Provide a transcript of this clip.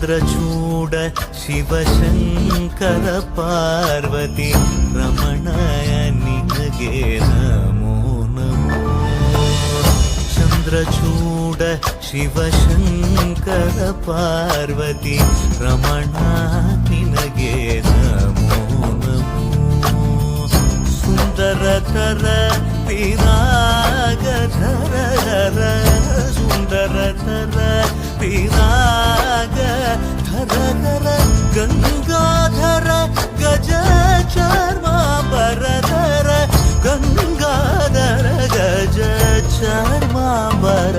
ಚಂದ್ರಚೂಡ ಶಿವಶಂಕರ ಪಾರ್ವತಿ ರಮಣಯ ನಿನಗೆ ನಮೋ ನಮೋ. ಚಂದ್ರಚೂಡ ಶಿವಶಂಕರ ಪಾರ್ವತಿ ರಮಣ ನಿನಗೆ ನಮೋ ನಮೋ. ಸುಂದರತರ ಪಿನಾಗಧರ ಸುಂದರತರ ಪಿನಾಗಧರ ಗಂಗಾಧರ ಗಜ ಚರ್ಮಾಂಬರಧರ ಗಂಗಾಧರ ಗಜ ಚರ್ಮಾಂಬರಧರ